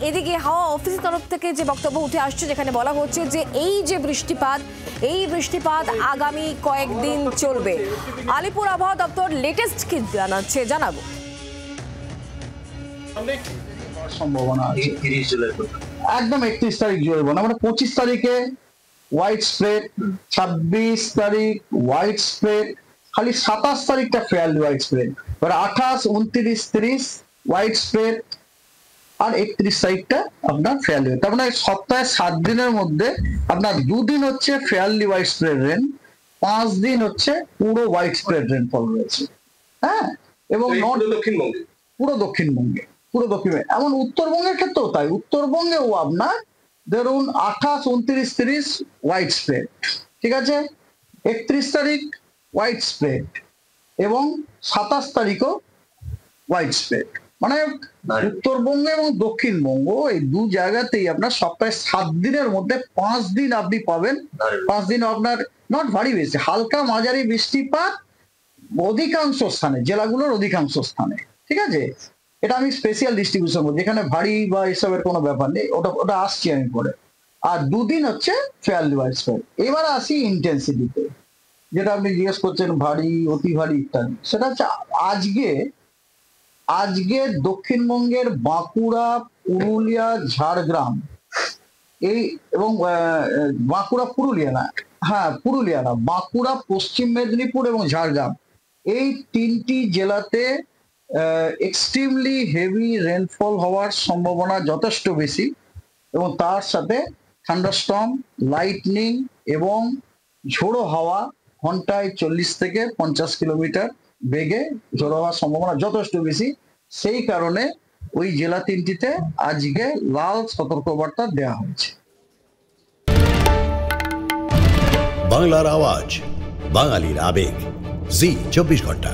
এদিকে হাওয়া অফিসের তরফ থেকে যে বক্তব্য উঠে আসছে, যেখানে বলা হচ্ছে যে এই যে বৃষ্টিপাত আগামী কয়েকদিন চলবে। আলিপুর আবহাওয়া দপ্তর লেটেস্ট কি জানাচ্ছে জানাবো। সম্ভাবনা আছে একদম 31 তারিখ জুড়ে না, মানে 25 তারিখে হোয়াইট স্প্রেড, 26 তারিখ হোয়াইট স্প্রেড, খালি 27 তারিখটা fairly white spread, 28, 29, 30 white spread, আর 31 তারিখটা আপনার ফেয়ারলি। তার মানে সপ্তাহে 7 দিনের মধ্যে আপনার 2 দিন হচ্ছে ফেয়ারলি হোয়াইট স্প্রেড রেন, 5 দিন হচ্ছে পুরো হোয়াইট স্প্রেড রেনফল রয়েছে। হ্যাঁ, এবং দক্ষিণবঙ্গে পুরো দক্ষিণবঙ্গে এমন উত্তরবঙ্গের ক্ষেত্রেও তাই। উত্তরবঙ্গেও আপনার ধরুন 28, 29, 30 হোয়াইট স্প্রেড, ঠিক আছে, 31 তারিখ হোয়াইট স্প্রেড এবং 27 তারিখও হোয়াইট স্প্রেড। মানে উত্তরবঙ্গ এবং দক্ষিণবঙ্গ এই দু জায়গাতেই আপনার সপ্তাহে 7 দিনের মধ্যে 5 দিন আপনি পাবেন। 5 দিন আপনার নট ভারী বেশি, হালকা মাঝারি বৃষ্টিপাত অধিকাংশ স্থানে, জেলাগুলোর অধিকাংশ স্থানে, ঠিক আছে। এটা আমি স্পেশাল ডিস্ট্রিবিউশন বলছি, এখানে ভারী বা এসবের কোনো ব্যাপার নেই, ওটা আসছি আমি পরে। আর 2 দিন হচ্ছে ফেয়ারলি হোয়াইট স্প্রেড। এবার আসি ইন্টেন্সিটিতে, যেটা আপনি জিজ্ঞেস করছেন ভারী, অতি ভারী ইত্যাদি। সেটা হচ্ছে আজকে দক্ষিণবঙ্গের বাঁকুড়া, পুরুলিয়া, ঝাড়গ্রাম এই এবং পুরুলিয়া না, বাঁকুড়া, পশ্চিম মেদিনীপুর এবং ঝাড়গ্রাম এই 3টি জেলাতে এক্সট্রিমলি হেভি রেনফল হওয়ার সম্ভাবনা যথেষ্ট বেশি, এবং তার সাথে থান্ডারস্টর্ম, লাইটনিং এবং ঝোড়ো হাওয়া ঘন্টায় 40 থেকে 50 কিলোমিটার বেগে ঝোড়ো হওয়ার সম্ভাবনা যথেষ্ট বেশি। সেই কারণে ওই জেলা 3টিতে আজকে লাল সতর্কবার্তা দেওয়া হয়েছে। বাংলার আওয়াজ, বাঙালির আবেগ, জি 24 ঘন্টা।